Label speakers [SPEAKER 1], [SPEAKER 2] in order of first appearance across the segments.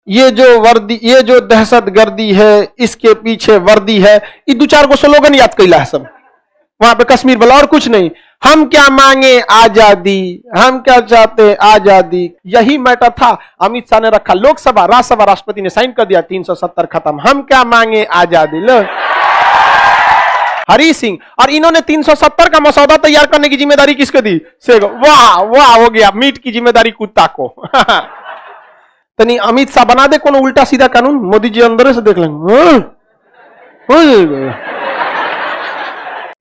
[SPEAKER 1] ये जो वर्दी, ये जो दहशतगर्दी है, इसके पीछे वर्दी है, ये दो चार को स्लोगन याद कैला है सब वहां पे कश्मीर वाला, और कुछ नहीं। हम क्या मांगे आजादी, हम क्या चाहते आजादी, यही मैटर था। अमित शाह ने रखा, लोकसभा राज्यसभा राष्ट्रपति ने साइन कर दिया, 370 खत्म, हम क्या मांगे आजादी। लो हरी सिंह, और इन्होंने 370 का मसौदा तैयार करने की जिम्मेदारी किसको दी? से वाह वाह, हो गया, मीट की जिम्मेदारी कुत्ता को। तो नहीं, अमित शाह बना दे कोनो उल्टा सीधा कानून, मोदी जी अंदर से देख लेंगे।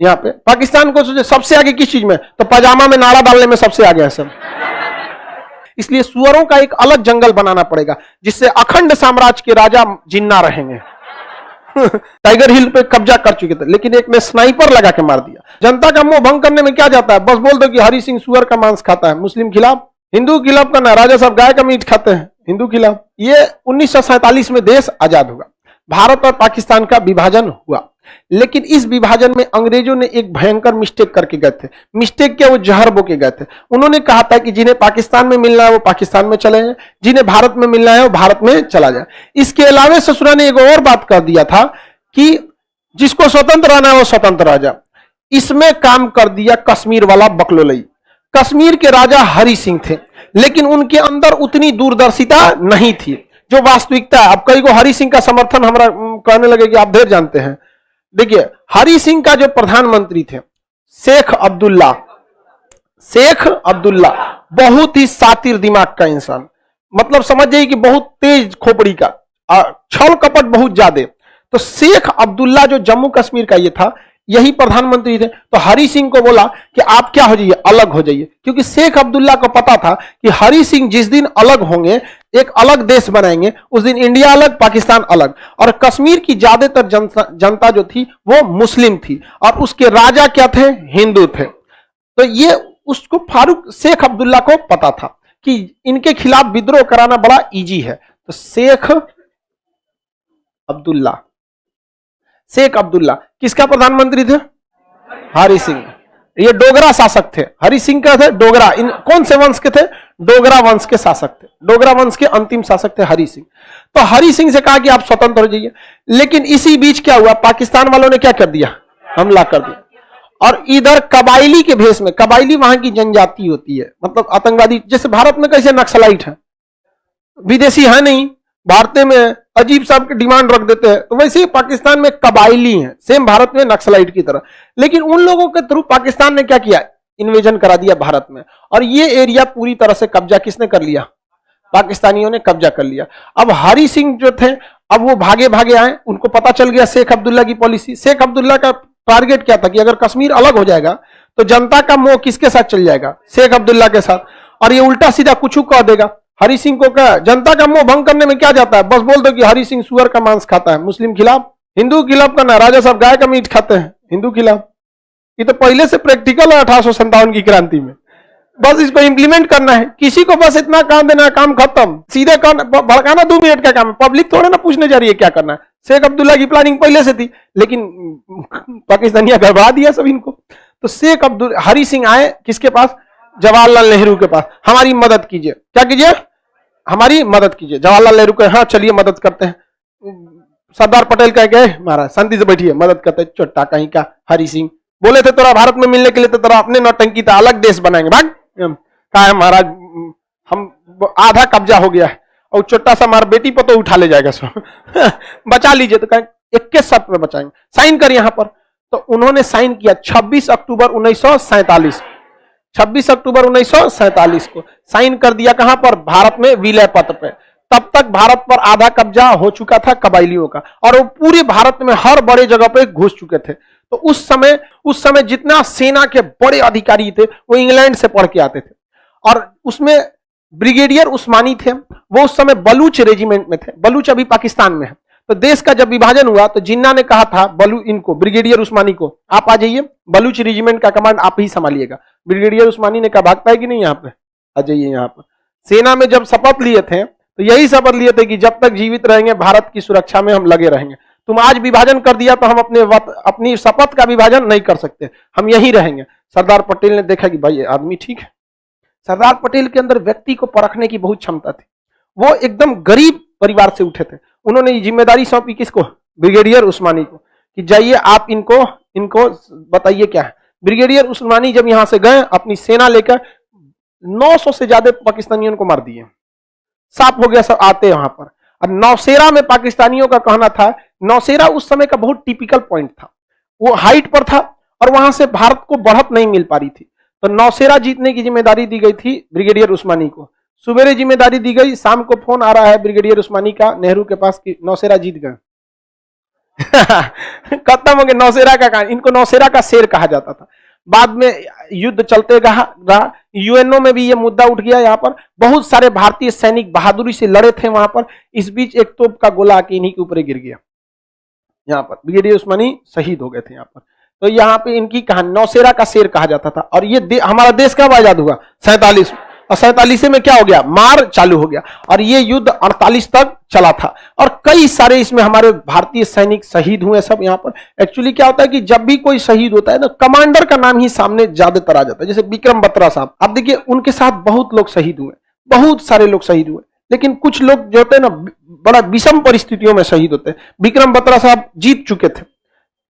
[SPEAKER 1] यहाँ पे पाकिस्तान को सबसे आगे किस चीज में? तो पजामा में नाड़ा डालने में सबसे आगे है सब। इसलिए सुअरों का एक अलग जंगल बनाना पड़ेगा, जिससे अखंड साम्राज्य के राजा जिन्ना रहेंगे। टाइगर हिल पे कब्जा कर चुके थे, लेकिन एक ने स्नाइपर लगा के मार दिया। जनता का मुंह भंग करने में क्या जाता है? बस बोल दो कि हरी सिंह सुअर का मांस खाता है, मुस्लिम खिलाफ, हिंदू खिलाफ करना, राजा साहब गाय का मीट खाते हैं, हिंदू खिलाफ। ये 1947 में देश आजाद हुआ, भारत और पाकिस्तान का विभाजन हुआ, लेकिन इस विभाजन में अंग्रेजों ने एक भयंकर मिस्टेक करके गए थे। मिस्टेक क्या? वो जहर बो के गए थे। उन्होंने कहा था कि जिन्हें पाकिस्तान में मिलना है वो पाकिस्तान में चले जाए, जिन्हें भारत में मिलना है वो भारत में चला जाए। इसके अलावा ससुरा ने एक और बात कर दिया था कि जिसको स्वतंत्र रहना है वो स्वतंत्र रह जाए। इसमें काम कर दिया कश्मीर वाला बकलोलई। कश्मीर के राजा हरि सिंह थे, लेकिन उनके अंदर उतनी दूरदर्शिता नहीं थी जो वास्तविकता है। अब कई को हरि सिंह का समर्थन हमारा कहने लगे कि आप ढेर जानते हैं। देखिए, हरि सिंह का जो प्रधानमंत्री थे शेख अब्दुल्ला, बहुत ही सातिर दिमाग का इंसान, मतलब समझ जाइए कि बहुत तेज खोपड़ी का, छल कपट बहुत ज्यादा। तो शेख अब्दुल्ला जो जम्मू कश्मीर का ये था, यही प्रधानमंत्री थे। तो हरि सिंह को बोला कि आप क्या हो जाइए, अलग हो जाइए, क्योंकि शेख अब्दुल्ला को पता था कि हरि सिंह जिस दिन अलग होंगे, एक अलग देश बनाएंगे, उस दिन इंडिया अलग, पाकिस्तान अलग। और कश्मीर की ज्यादातर जनता जो थी वो मुस्लिम थी, और उसके राजा क्या थे? हिंदू थे। तो ये उसको शेख अब्दुल्ला को पता था कि इनके खिलाफ विद्रोह कराना बड़ा इजी है। तो शेख अब्दुल्ला किसका प्रधानमंत्री थे? हरि सिंह। ये डोगरा शासक थे। हरि सिंह क्या थे? डोगरा। इन कौन से वंश के थे? डोगरा वंश के शासक थे। डोगरा वंश के अंतिम शासक थे हरि सिंह। तो हरि सिंह से कहा कि आप स्वतंत्र हो जाइए, लेकिन इसी बीच क्या हुआ? पाकिस्तान वालों ने क्या कर दिया? हमला कर दिया। और इधर कबाइली के भेष में, कबाइली वहां की जनजाति होती है, मतलब आतंकवादी, जैसे भारत में कैसे नक्सलाइट है, विदेशी है नहीं, भारत में अजीब सा डिमांड रख देते हैं, तो वैसे ही पाकिस्तान में कबाइली हैं, सेम भारत में नक्सलाइट की तरह। लेकिन उन लोगों के थ्रू पाकिस्तान ने क्या किया? इन्वेजन करा दिया भारत में, और ये एरिया पूरी तरह से कब्जा किसने कर लिया? पाकिस्तानियों ने कब्जा कर लिया। अब हरि सिंह जो थे, अब वो भागे भागे आए, उनको पता चल गया शेख अब्दुल्ला की पॉलिसी। शेख अब्दुल्ला का टारगेट क्या था कि अगर कश्मीर अलग हो जाएगा तो जनता का मोह किसके साथ चल जाएगा? शेख अब्दुल्ला के साथ, और ये उल्टा सीधा कुछ कह देगा। हरि सिंह को क्या? जनता का मोह भंग करने में क्या जाता है? बस बोल दो कि हरि सिंह सुअर का मांस खाता है, मुस्लिम खिलाफ, हिंदू खिलाफ करना, राजा साहब गाय का मीट खाते हैं, हिंदू खिलाफ। ये तो पहले से प्रैक्टिकल है 1857 की क्रांति में। बस इसको इंप्लीमेंट करना है, किसी को बस इतना काम देना, काम खत्म। सीधे भड़काना 2 मिनट का काम है, पब्लिक थोड़ा ना पूछने जा रही है क्या करना है। शेख अब्दुल्ला की प्लानिंग पहले से थी, लेकिन पाकिस्तानियां गड़बड़ा दिया सब इनको। तो हरि सिंह आए किसके पास? जवाहरलाल नेहरू के पास। हमारी मदद कीजिए। क्या कीजिए? हमारी मदद कीजिए। जवाहरलाल नेहरू कहे हाँ चलिए मदद करते हैं। सरदार पटेल कह गए महाराज शांति से बैठिए, मदद करते हैं। चोट्टा कहीं का हरि सिंह बोले थे तोरा भारत में मिलने के लिए, तो तोरा अपने नौटंकी था, अलग देश बनाएंगे। भाग कहा है महाराज, हम आधा कब्जा हो गया है, और छोटा सा हमारा बेटी पर तो उठा ले जाएगा सो बचा लीजिए। तो कहें 21 शर्त में बचाएंगे, साइन कर यहां पर। तो उन्होंने साइन किया 26 अक्टूबर 1947। 26 अक्टूबर 1947 को साइन कर दिया। कहां पर? भारत में विलय पत्र पे। तब तक भारत पर आधा कब्जा हो चुका था कबाइलियों का, और वो पूरे भारत में हर बड़े जगह पे घुस चुके थे। तो उस समय जितना सेना के बड़े अधिकारी थे वो इंग्लैंड से पढ़ के आते थे, और उसमें ब्रिगेडियर उस्मानी थे, वो उस समय बलूच रेजिमेंट में थे। बलूच अभी पाकिस्तान में है। तो देश का जब विभाजन हुआ तो जिन्ना ने कहा था ब्रिगेडियर उस्मानी को, आप आ जाइए, बलूच रेजिमेंट का कमांड आप ही संभालिएगा। ब्रिगेडियर उस्मानी ने कहा भागता है कि नहीं, यहाँ पे आ जाइए। यहाँ पर सेना में जब शपथ लिए थे तो यही शपथ लिए थे कि जब तक जीवित रहेंगे भारत की सुरक्षा में हम लगे रहेंगे। तुम आज विभाजन कर दिया तो हम अपनी शपथ का विभाजन नहीं कर सकते, हम यहीं रहेंगे। सरदार पटेल ने देखा कि भाई ये आदमी ठीक है। सरदार पटेल के अंदर व्यक्ति को परखने की बहुत क्षमता थी। वो एकदम गरीब परिवार से उठे थे, उन्होंने ये जिम्मेदारी सौंपी किसको? ब्रिगेडियर उस्मानी को, कि जाइए आप इनको बताइए क्या है। ब्रिगेडियर उस्मानी जब यहां से गए अपनी सेना लेकर, 900 से ज्यादा पाकिस्तानियों को मार दिए, साफ हो गया सब आते वहां पर। अब नौशेरा में पाकिस्तानियों का कहना था, नौशेरा उस समय का बहुत टिपिकल पॉइंट था, वो हाइट पर था और वहां से भारत को बढ़त नहीं मिल पा रही थी, तो नौशेरा जीतने की जिम्मेदारी दी गई थी ब्रिगेडियर उस्मानी को। सुबेरे जिम्मेदारी दी गई, शाम को फोन आ रहा है ब्रिगेडियर उस्मानी का नेहरू के पास कि नौशेरा जीत गए। खत्म हो गया नौशेरा का कहानी। इनको नौशेरा का शेर कहा जाता था। बाद में युद्ध चलते रहा, यूएनओ में भी ये मुद्दा उठ गया। यहाँ पर बहुत सारे भारतीय सैनिक बहादुरी से लड़े थे वहां पर, इस बीच एक तोप का गोला आके इन्हीं के ऊपर गिर गया। यहाँ पर ब्रिगेडियर उस्मानी शहीद हो गए थे यहाँ पर। तो यहाँ पे इनकी कहानी नौशेरा का शेर कहा जाता था। और ये हमारा देश कब आजाद हुआ? 47, और 47 में क्या हो गया? मार चालू हो गया, और ये युद्ध 48 तक चला था, और कई सारे इसमें हमारे भारतीय सैनिक शहीद हुए सब। यहाँ पर एक्चुअली क्या होता है कि जब भी कोई शहीद होता है ना, कमांडर का नाम ही सामने ज्यादातर आ जाता है। जैसे विक्रम बत्रा साहब, आप देखिए उनके साथ बहुत लोग शहीद हुए, बहुत सारे लोग शहीद हुए, लेकिन कुछ लोग जो होते हैं ना बड़ा विषम परिस्थितियों में शहीद होते हैं। विक्रम बत्रा साहब जीत चुके थे,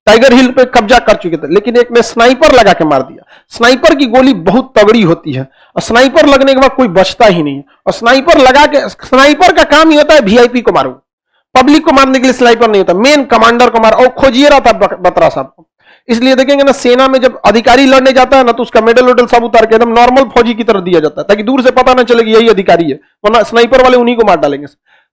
[SPEAKER 1] टाइगर हिल पे कब्जा कर चुके थे, लेकिन एक ने स्नाइपर लगा के मार दिया। स्नाइपर की गोली बहुत तगड़ी होती है, और स्नाइपर लगने के बाद कोई बचता ही नहीं है। और स्नाइपर लगा के, स्नाइपर का काम ही होता है वीआईपी को मारो, पब्लिक को मारने के लिए स्नाइपर नहीं होता, मेन कमांडर को मारो। और खोजिए रहा था बत्रा साहब को, इसलिए देखेंगे ना सेना में जब अधिकारी लड़ने जाता है ना, तो उसका मेडल वेडल सब उतार के एकदम नॉर्मल फौजी की तरह दिया जाता है, ताकि दूर से पता ना चले कि यही अधिकारी है, वरना स्नाइपर वाले उन्हीं को मार डालेंगे।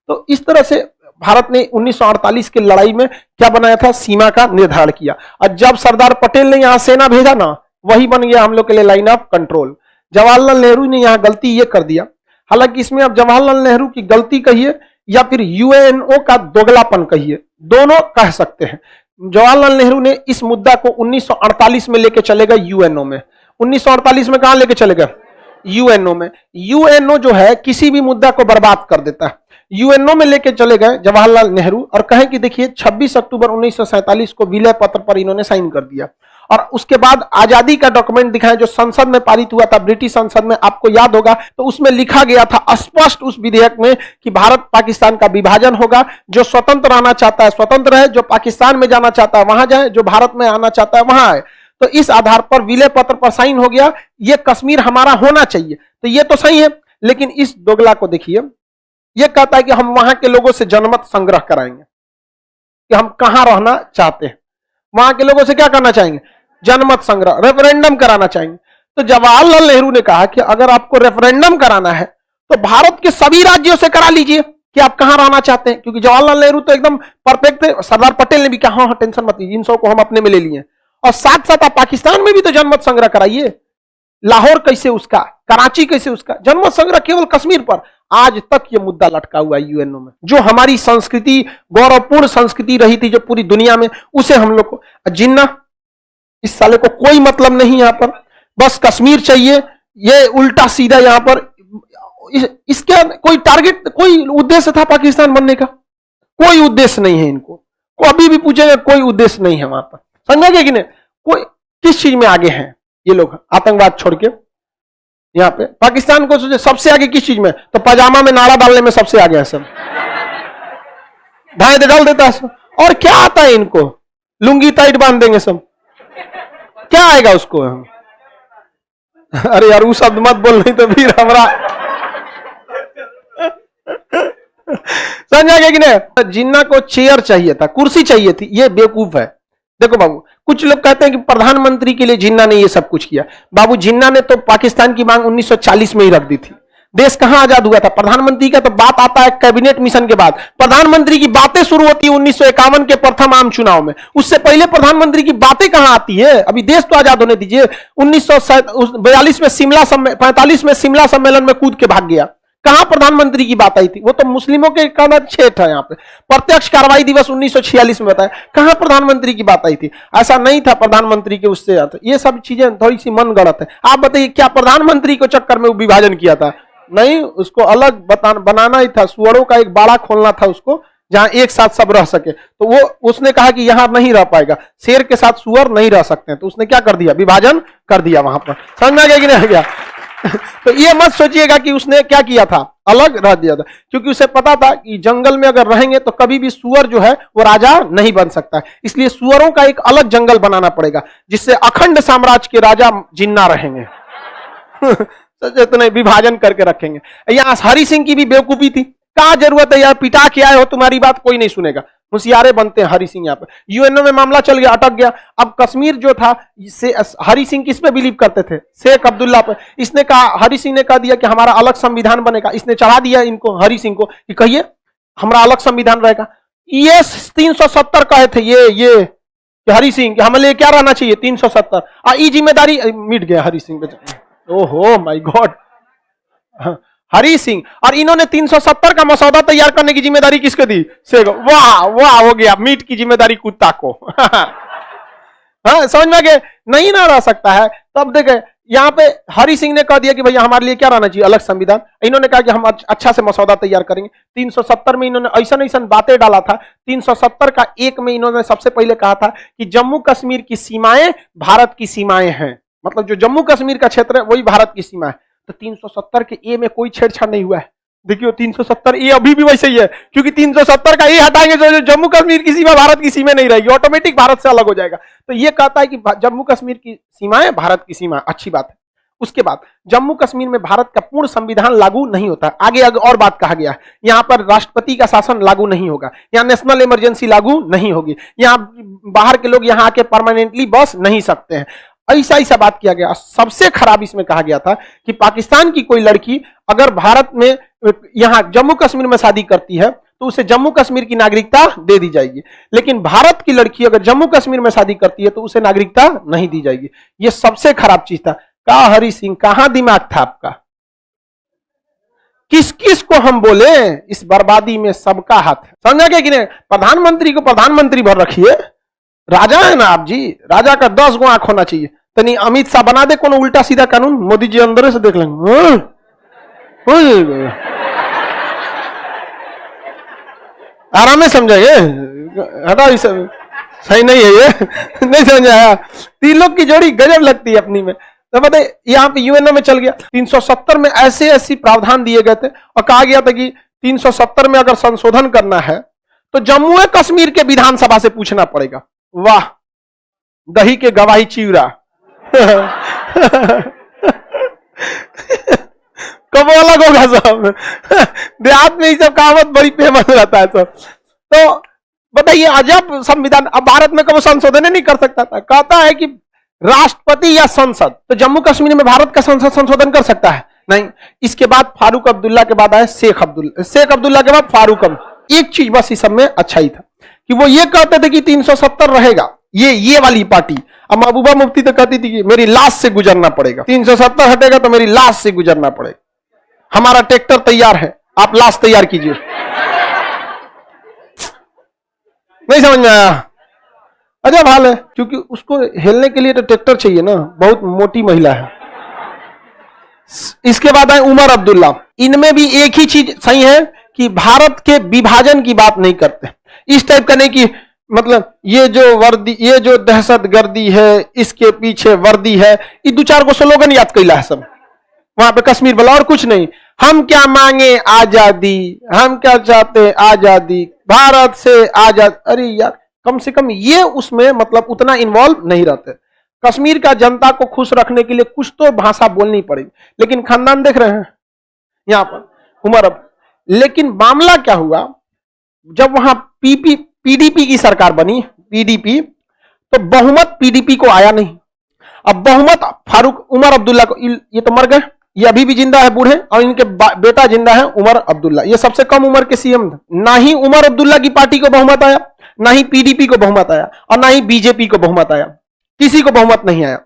[SPEAKER 1] तो इस तरह से भारत ने 1948 की लड़ाई में क्या बनाया था? सीमा का निर्धारण किया। और जब सरदार पटेल ने यहां सेना भेजा ना, वही बन गया हम लोग के लिए line of control. Jawaharlal Nehru ने यहां गलती ये कर दिया, हालांकि इसमें अब जवाहरलाल नेहरू की गलती कहिए या फिर यूएनओ का दोगलापन कहिए, दोनों कह सकते हैं। जवाहरलाल नेहरू ने इस मुद्दा को 1948 में लेके चले गए यूएनओ में। 1948 में कहां लेके चले गए? यूएनओ में। यूएनओ जो है किसी भी मुद्दा को बर्बाद कर देता है। यूएनओ में लेके चले गए जवाहरलाल नेहरू, और कहें कि देखिए 26 अक्टूबर 1947 को विलय पत्र पर इन्होंने साइन कर दिया, और उसके बाद आजादी का डॉक्यूमेंट दिखाएं जो संसद में पारित हुआ था, ब्रिटिश संसद में, आपको याद होगा, तो उसमें लिखा गया था स्पष्ट उस विधेयक में कि भारत पाकिस्तान का विभाजन होगा, जो स्वतंत्र रहना चाहता है स्वतंत्र रहे, जो पाकिस्तान में जाना चाहता है वहां जाए, जो भारत में आना चाहता है वहां आए। तो इस आधार पर विलय पत्र पर साइन हो गया, ये कश्मीर हमारा होना चाहिए। तो ये तो सही है, लेकिन इस दोगला को देखिए, ये कहता है कि हम वहां के लोगों से जनमत संग्रह कराएंगे कि हम कहां रहना चाहते हैं, वहां के लोगों से क्या करना चाहेंगे? जनमत संग्रह, रेफरेंडम कराना चाहेंगे। तो जवाहरलाल नेहरू ने कहा कि अगर आपको रेफरेंडम कराना है तो भारत के सभी राज्यों से करा लीजिए कि आप कहां रहना चाहते हैं, क्योंकि जवाहरलाल नेहरू तो एकदम परफेक्ट थे। सरदार पटेल ने भी कहा हाँ टेंशन मत लीजिए, इन सबको हम अपने में ले लिए, और साथ साथ आप पाकिस्तान में भी तो जनमत संग्रह कराइए। लाहौर कैसे उसका, कराची कैसे उसका, जनमत संग्रह केवल कश्मीर पर। आज तक ये मुद्दा लटका हुआ है यूएनओ में। जो हमारी संस्कृति, गौरवपूर्ण संस्कृति रही थी जो पूरी दुनिया में, उसे हम लोग को, जिन्ना इस साले को कोई मतलब नहीं यहां पर, बस कश्मीर चाहिए। ये उल्टा सीधा यहां पर, इसके कोई टारगेट, कोई उद्देश्य था पाकिस्तान बनने का? कोई उद्देश्य नहीं है इनको, को अभी भी पूछेगा कोई उद्देश्य नहीं है वहां पर। समझेंगे कि नहीं? कोई किस चीज में आगे हैं ये लोग? आतंकवाद छोड़ के यहां पे पाकिस्तान को सोचे सबसे आगे किस चीज में? तो पजामा में नाड़ा डालने में सबसे आगे है सब, धाए डाल देता है सब। और क्या आता है इनको? लुंगी टाइट बांध देंगे सब, क्या आएगा उसको? अरे यार वो शब्द मत बोल, नहीं तो फिर हमारा समझा गया कि नहीं? जिन्ना को चेयर चाहिए था, कुर्सी चाहिए थी, ये बेवकूफ है। देखो बाबू, कुछ लोग कहते हैं कि प्रधानमंत्री के लिए जिन्ना ने ये सब कुछ किया। बाबू जिन्ना ने तो पाकिस्तान की मांग 1940 में ही रख दी थी। देश कहां आजाद हुआ था? प्रधानमंत्री का तो बात आता है कैबिनेट मिशन के बाद। प्रधानमंत्री की बातें शुरू होती है 1951 के प्रथम आम चुनाव में। उससे पहले प्रधानमंत्री की बातें कहां आती है? अभी देश तो आजाद होने दीजिए। 1942 में शिमला 45 में शिमला सम्मेलन में कूद के भाग गया। कहां प्रधानमंत्री की बात आई थी? वो तो मुस्लिमों के कहना छेठ है। यहाँ पे प्रत्यक्ष कार्रवाई दिवस 1946 में बताया, कहां प्रधानमंत्री की बात आई थी? ऐसा नहीं था प्रधानमंत्री के उससे आता। ये सब चीजें थोड़ी सी मन गढ़ंत है। आप बताइए क्या प्रधानमंत्री को चक्कर में विभाजन किया था? नहीं, उसको अलग बनाना ही था। सुअरों का एक बाड़ा खोलना था उसको, जहां एक साथ सब रह सके। तो वो उसने कहा कि यहां नहीं रह पाएगा, शेर के साथ सुअर नहीं रह सकते, तो उसने क्या कर दिया? विभाजन कर दिया वहां पर। समझ में आ गया कि नहीं आ गया? तो ये मत सोचिएगा कि उसने क्या किया था, अलग रह दिया था, क्योंकि उसे पता था कि जंगल में अगर रहेंगे तो कभी भी सुअर जो है वो राजा नहीं बन सकता, इसलिए सुअरों का एक अलग जंगल बनाना पड़ेगा जिससे अखंड साम्राज्य के राजा जिन्ना रहेंगे। इतने विभाजन करके रखेंगे। यहां हरि सिंह की भी बेवकूफी थी, क्या जरूरत है यार, पिटा के आए हो, तुम्हारी बात कोई नहीं सुनेगा, होशियारे बनते हैं हरि सिंह। यहाँ पे यूएनओ में मामला चल गया, अटक गया। अब कश्मीर जो था, हरि सिंह किस पे बिलीव करते थे, शेख अब्दुल्ला पे। इसने कहा, हरि सिंह ने कह दिया कि हमारा अलग संविधान बनेगा, इसने चढ़ा दिया इनको, हरि सिंह को, कि कहिए हमारा अलग संविधान रहेगा। ये 370 कहे थे ये हरि सिंह, हमें लिए क्या रहना चाहिए 370, ये जिम्मेदारी मिट गया हरि सिंह पे। ओहो माय गॉड, हरि सिंह। और इन्होंने 370 का मसौदा तैयार करने की जिम्मेदारी किसको दी, शेख। वाह वाह, हो गया, मीट की जिम्मेदारी कुत्ता को। हाँ, समझ में गए, नहीं ना रह सकता है। तो अब देखे यहाँ पे हरि सिंह ने कह दिया कि भैया हमारे लिए क्या रहना चाहिए, अलग संविधान। इन्होंने कहा कि हम अच्छा से मसौदा तैयार करेंगे। 370 में इन्होंने ऐसा बातें डाला था। 370 का एक में इन्होंने सबसे पहले कहा था कि जम्मू कश्मीर की सीमाएं भारत की सीमाएं हैं, मतलब जो जम्मू कश्मीर का क्षेत्र है वही भारत की सीमा है। तो 370 के ए में कोई छेड़छाड़ नहीं हुआ है। देखियो 370 ए अभी भी वैसे ही है, क्योंकि 370 का ए हटाएंगे तो जम्मू कश्मीर की सीमा भारत की सीमा नहीं रहेगी, ऑटोमेटिक भारत से अलग हो जाएगा। तो ये कहता है कि जम्मू कश्मीर की सीमाएं भारत की सीमा, अच्छी बात है। उसके बाद जम्मू कश्मीर में भारत का पूर्ण संविधान लागू नहीं होता। आगे और बात कहा गया है, यहां पर राष्ट्रपति का शासन लागू नहीं होगा, यहां नेशनल इमरजेंसी लागू नहीं होगी, यहां बाहर के लोग यहां आके परमानेंटली बस नहीं सकते हैं। ऐसा बात किया गया। सबसे खराब इसमें कहा गया था कि पाकिस्तान की कोई लड़की अगर भारत में यहां जम्मू कश्मीर में शादी करती है तो उसे जम्मू कश्मीर की नागरिकता दे दी जाएगी, लेकिन भारत की लड़की अगर जम्मू कश्मीर में शादी करती है तो उसे नागरिकता नहीं दी जाएगी। यह सबसे खराब चीज था। का हरि सिंह, कहां दिमाग था आपका, किस किस को हम बोले, इस बर्बादी में सबका हाथ है, समझा क्या कि नहीं। प्रधानमंत्री को प्रधानमंत्री भर रखिए, राजा है ना आप जी, राजा का 10 गो आंख होना चाहिए। तनी अमित शाह बना दे कोनो उल्टा सीधा कानून, मोदी जी अंदर से देख लेंगे। आराम में समझाइए, हटा, ये सब सही नहीं है, ये नहीं समझाया। तीन लोग की जोड़ी गजब लगती है अपनी में। तो बताइए यहाँ पे यूएनओ में चल गया। 370 में ऐसे प्रावधान दिए गए थे और कहा गया था कि 370 में अगर संशोधन करना है तो जम्मू कश्मीर के विधानसभा से पूछना पड़ेगा। वाह, दही के गवाही चिवरा। कब अलग होगा सब, देहात में ये सब कहावत बड़ी फेमस रहता है सब। तो बताइए अजब संविधान। अब भारत में कब संशोधन नहीं कर सकता था, कहता है कि राष्ट्रपति या संसद। तो जम्मू कश्मीर में भारत का संसद संशोधन कर सकता है नहीं। इसके बाद फारूक अब्दुल्ला के बाद आए शेख अब्दुल्ला के बाद फारूक अब्दुल्ला। एक चीज बस इस सब में अच्छा ही था कि वो ये कहते थे कि 370 रहेगा, ये वाली पार्टी। अब महबूबा मुफ्ती तो कहती थी कि मेरी लाश से गुजरना पड़ेगा, 370 हटेगा तो मेरी लाश से गुजरना पड़ेगा। हमारा ट्रैक्टर तैयार है, आप लाश तैयार कीजिए। नहीं समझ में आया, अजब हाल है, क्योंकि उसको हिलने के लिए तो ट्रैक्टर चाहिए ना, बहुत मोटी महिला है। इसके बाद आए उमर अब्दुल्ला। इनमें भी एक ही चीज सही है कि भारत के विभाजन की बात नहीं करते। इस टाइप का नहीं कि मतलब ये जो वर्दी, ये जो दहशतगर्दी है, इसके पीछे वर्दी है, ये 2-4 को स्लोगन याद कैला है सब वहां पे कश्मीर वाला, और कुछ नहीं। हम क्या मांगे आजादी, हम क्या चाहते आजादी, भारत से आजाद। अरे यार, कम से कम ये उसमें मतलब उतना इन्वॉल्व नहीं रहते। कश्मीर का जनता को खुश रखने के लिए कुछ तो भाषा बोलनी पड़ेगी, लेकिन खानदान देख रहे हैं यहां पर उमर। अब लेकिन मामला क्या हुआ, जब वहां पीडीपी की सरकार बनी, पीडीपी, तो बहुमत पीडीपी को आया नहीं। अब बहुमत फारूक उमर अब्दुल्ला को, ये तो मर गए, ये अभी भी जिंदा है बूढ़े, और इनके बेटा जिंदा है उमर अब्दुल्ला। ये सबसे कम उम्र के सीएम थे। ना ही उमर अब्दुल्ला की पार्टी को बहुमत आया, ना ही पीडीपी को बहुमत आया, और ना ही बीजेपी को बहुमत आया। किसी को बहुमत नहीं आया।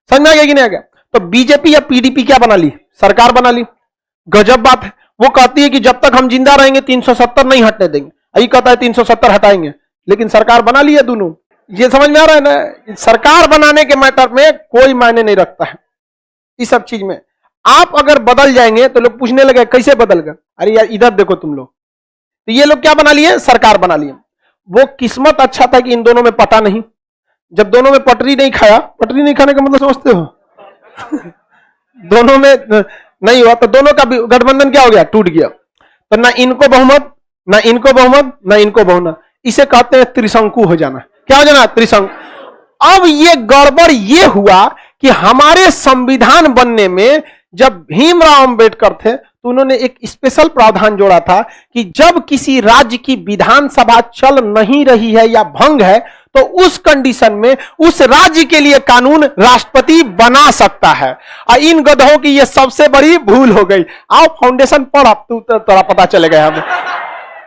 [SPEAKER 1] समझ में आ गया कि नहीं आ गया। तो बीजेपी या पीडीपी क्या बना ली, सरकार बना ली। गजब बात है। वो कहती है कि जब तक हम जिंदा रहेंगे 370 नहीं हटने देंगे, यही कहता है 370 हटाएंगे, लेकिन सरकार बना ली है दोनों। ये समझ में आ रहा है ना, सरकार बनाने के मैटर में कोई मायने नहीं रखता है इस सब चीज में। आप अगर बदल जाएंगे तो लोग पूछने लगे कैसे बदल गए, अरे यार इधर देखो तुम लोग। तो ये लोग क्या बना लिए, सरकार बना लिए। वो किस्मत अच्छा था कि इन दोनों में पटा नहीं। जब दोनों में पटरी नहीं खाया, पटरी नहीं खाने का मतलब समझते हो दोनों में नहीं हुआ तो दोनों का गठबंधन क्या हो गया, टूट गया। तो ना इनको बहुमत, ना इनको बहुमत, ना इनको बहुमत, इसे कहते हैं त्रिशंकु हो जाना। क्या हो जाना, त्रिशंकु। अब ये गड़बड़ ये हुआ कि हमारे संविधान बनने में जब भीमराव अंबेडकर थे तो उन्होंने एक स्पेशल प्रावधान जोड़ा था कि जब किसी राज्य की विधानसभा चल नहीं रही है या भंग है तो उस कंडीशन में उस राज्य के लिए कानून राष्ट्रपति बना सकता है। और इन गधों की यह सबसे बड़ी भूल हो गई। आओ फाउंडेशन पढ़, अब तू तोरा पता चलेगा। हमें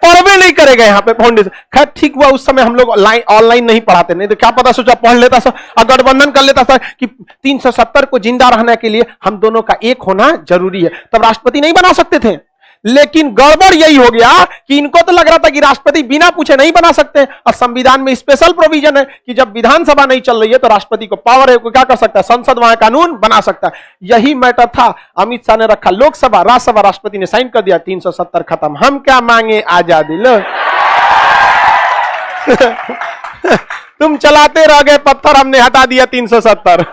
[SPEAKER 1] पढ़वे नहीं करेगा यहाँ पे फाउंडेशन। खैर ठीक हुआ उस समय हम लोग ऑनलाइन नहीं पढ़ाते, नहीं तो क्या पता सोचा पढ़ लेता सर और गठबंधन कर लेता सर कि 370 को जिंदा रहने के लिए हम दोनों का एक होना जरूरी है, तब राष्ट्रपति नहीं बना सकते थे। लेकिन गड़बड़ यही हो गया कि इनको तो लग रहा था कि राष्ट्रपति बिना पूछे नहीं बना सकते, और संविधान में स्पेशल प्रोविजन है कि जब विधानसभा नहीं चल रही है तो राष्ट्रपति को पावर है, को क्या कर सकता है, संसद वहां कानून बना सकता है। यही मैटर था। अमित शाह ने रखा लोकसभा, राज्यसभा, राष्ट्रपति ने साइन कर दिया, 370 खत्म। हम क्या मांगे, आजादी लो। तुम चलाते रह गए पत्थर, हमने हटा दिया 370।